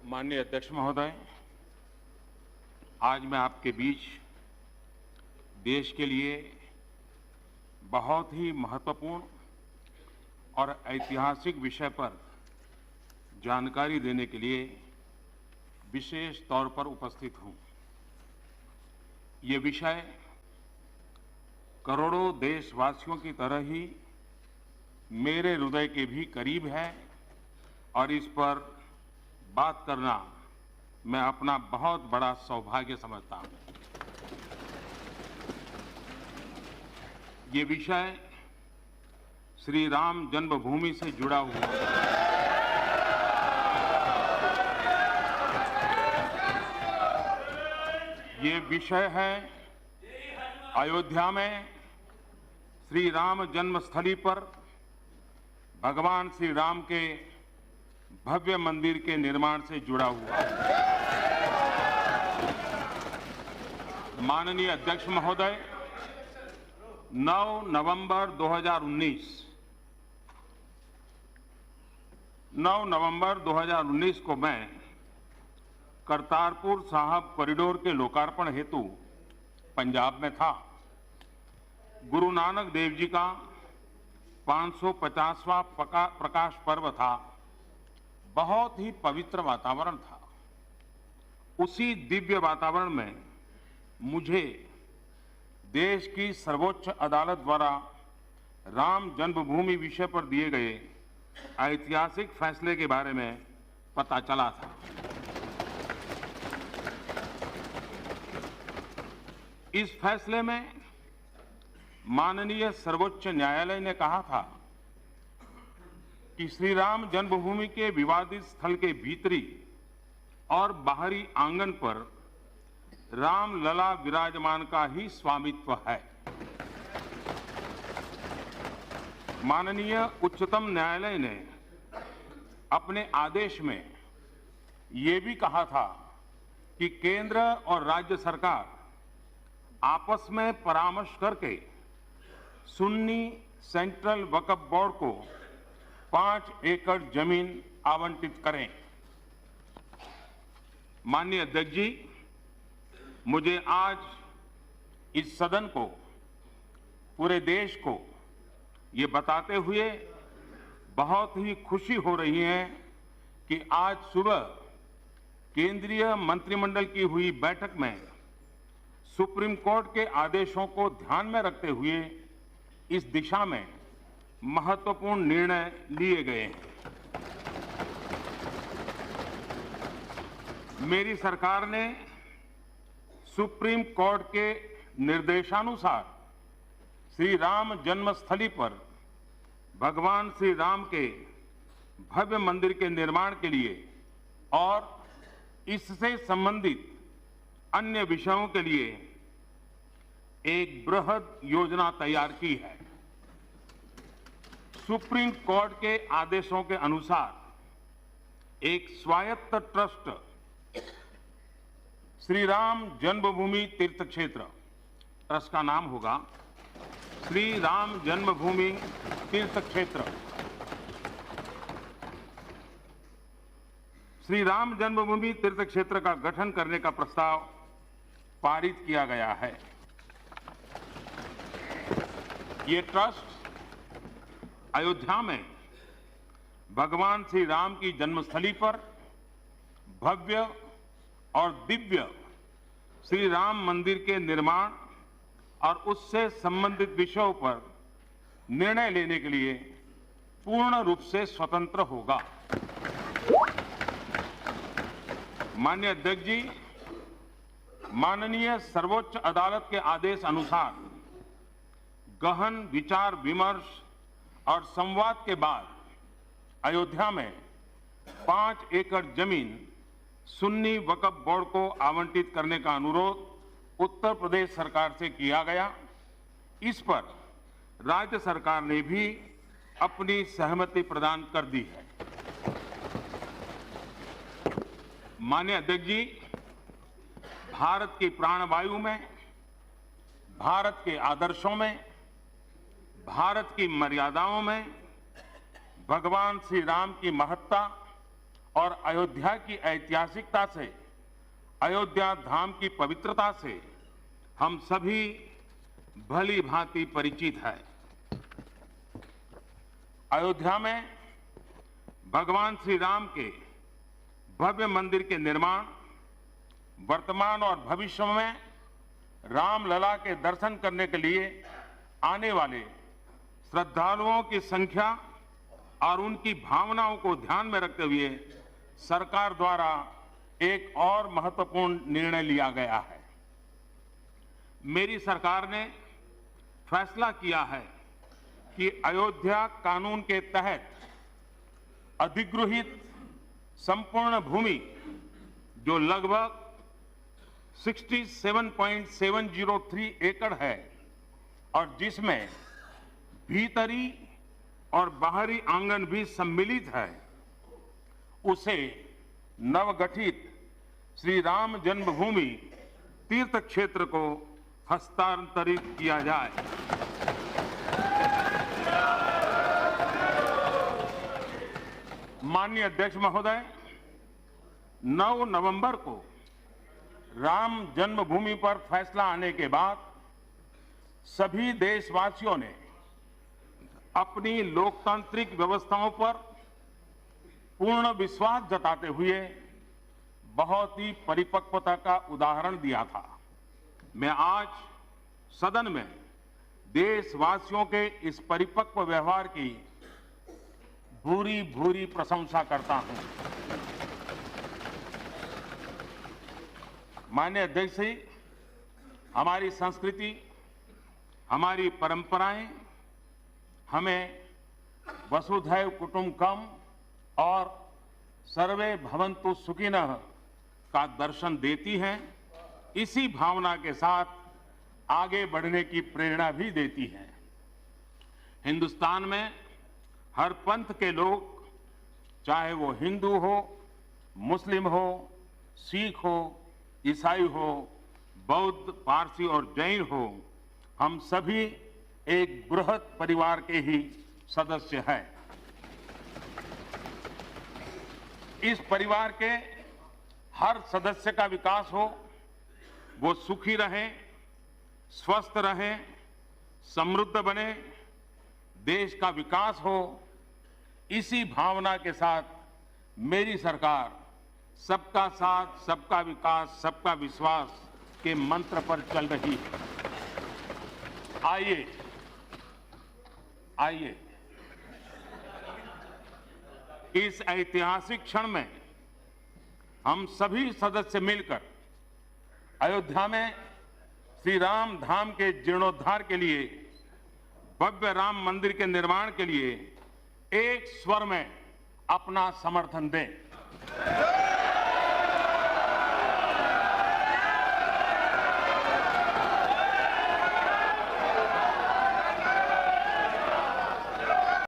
माननीय अध्यक्ष महोदय, आज मैं आपके बीच देश के लिए बहुत ही महत्वपूर्ण और ऐतिहासिक विषय पर जानकारी देने के लिए विशेष तौर पर उपस्थित हूं। ये विषय करोड़ों देशवासियों की तरह ही मेरे हृदय के भी करीब है और इस पर बात करना मैं अपना बहुत बड़ा सौभाग्य समझता हूं। ये विषय श्री राम जन्मभूमि से जुड़ा हुआ है। ये विषय है अयोध्या में श्री राम जन्मस्थली पर भगवान श्री राम के भव्य मंदिर के निर्माण से जुड़ा हुआ है। माननीय अध्यक्ष महोदय, 9 नवंबर 2019 को मैं करतारपुर साहिब कॉरिडोर के लोकार्पण हेतु पंजाब में था। गुरु नानक देव जी का 550वां प्रकाश पर्व था। बहुत ही पवित्र वातावरण था। उसी दिव्य वातावरण में मुझे देश की सर्वोच्च अदालत द्वारा राम जन्मभूमि विषय पर दिए गए ऐतिहासिक फैसले के बारे में पता चला था। इस फैसले में माननीय सर्वोच्च न्यायालय ने कहा था कि श्री राम जन्मभूमि के विवादित स्थल के भीतरी और बाहरी आंगन पर राम लला विराजमान का ही स्वामित्व है। माननीय उच्चतम न्यायालय ने अपने आदेश में ये भी कहा था कि केंद्र और राज्य सरकार आपस में परामर्श करके सुन्नी सेंट्रल वक्फ बोर्ड को 5 एकड़ जमीन आवंटित करें। माननीय अध्यक्ष जी, मुझे आज इस सदन को, पूरे देश को ये बताते हुए बहुत ही खुशी हो रही है कि आज सुबह केंद्रीय मंत्रिमंडल की हुई बैठक में सुप्रीम कोर्ट के आदेशों को ध्यान में रखते हुए इस दिशा में महत्वपूर्ण निर्णय लिए गए हैं। मेरी सरकार ने सुप्रीम कोर्ट के निर्देशानुसार श्री राम जन्मस्थली पर भगवान श्री राम के भव्य मंदिर के निर्माण के लिए और इससे संबंधित अन्य विषयों के लिए एक बृहद योजना तैयार की है। सुप्रीम कोर्ट के आदेशों के अनुसार एक स्वायत्त ट्रस्ट श्री राम जन्मभूमि तीर्थ क्षेत्र, ट्रस्ट का नाम होगा श्री राम जन्मभूमि तीर्थ क्षेत्र, श्री राम जन्मभूमि तीर्थ क्षेत्र का गठन करने का प्रस्ताव पारित किया गया है। ये ट्रस्ट अयोध्या में भगवान श्री राम की जन्मस्थली पर भव्य और दिव्य श्री राम मंदिर के निर्माण और उससे संबंधित विषयों पर निर्णय लेने के लिए पूर्ण रूप से स्वतंत्र होगा। माननीय अध्यक्ष जी, माननीय सर्वोच्च अदालत के आदेश अनुसार गहन विचार विमर्श और संवाद के बाद अयोध्या में 5 एकड़ जमीन सुन्नी वक्फ बोर्ड को आवंटित करने का अनुरोध उत्तर प्रदेश सरकार से किया गया। इस पर राज्य सरकार ने भी अपनी सहमति प्रदान कर दी है। माननीय अध्यक्ष जी, भारत की प्राणवायु में, भारत के आदर्शों में, भारत की मर्यादाओं में भगवान श्री राम की महत्ता और अयोध्या की ऐतिहासिकता से, अयोध्या धाम की पवित्रता से हम सभी भली भांति परिचित हैं। अयोध्या में भगवान श्री राम के भव्य मंदिर के निर्माण, वर्तमान और भविष्य में रामलला के दर्शन करने के लिए आने वाले श्रद्धालुओं की संख्या और उनकी भावनाओं को ध्यान में रखते हुए सरकार द्वारा एक और महत्वपूर्ण निर्णय लिया गया है। मेरी सरकार ने फैसला किया है कि अयोध्या कानून के तहत अधिगृहित संपूर्ण भूमि, जो लगभग 67.703 एकड़ है और जिसमें भीतरी और बाहरी आंगन भी सम्मिलित है, उसे नवगठित श्री राम जन्मभूमि तीर्थ क्षेत्र को हस्तांतरित किया जाए। माननीय अध्यक्ष महोदय, 9 नवंबर को राम जन्मभूमि पर फैसला आने के बाद सभी देशवासियों ने अपनी लोकतांत्रिक व्यवस्थाओं पर पूर्ण विश्वास जताते हुए बहुत ही परिपक्वता का उदाहरण दिया था। मैं आज सदन में देशवासियों के इस परिपक्व व्यवहार की भूरी भूरी प्रशंसा करता हूं। माननीय अध्यक्ष जी, हमारी संस्कृति, हमारी परंपराएं हमें वसुधैव कुटुंबकम और सर्वे भवन्तु सुखिनः का दर्शन देती हैं। इसी भावना के साथ आगे बढ़ने की प्रेरणा भी देती हैं। हिंदुस्तान में हर पंथ के लोग, चाहे वो हिंदू हो, मुस्लिम हो, सिख हो, ईसाई हो, बौद्ध, पारसी और जैन हो, हम सभी एक बृहत परिवार के ही सदस्य हैं। इस परिवार के हर सदस्य का विकास हो, वो सुखी रहे, स्वस्थ रहे, समृद्ध बने, देश का विकास हो, इसी भावना के साथ मेरी सरकार सबका साथ, सबका विकास, सबका विश्वास के मंत्र पर चल रही है। आइए इस ऐतिहासिक क्षण में हम सभी सदस्य मिलकर अयोध्या में श्री राम धाम के जीर्णोद्धार के लिए, भव्य राम मंदिर के निर्माण के लिए एक स्वर में अपना समर्थन दें।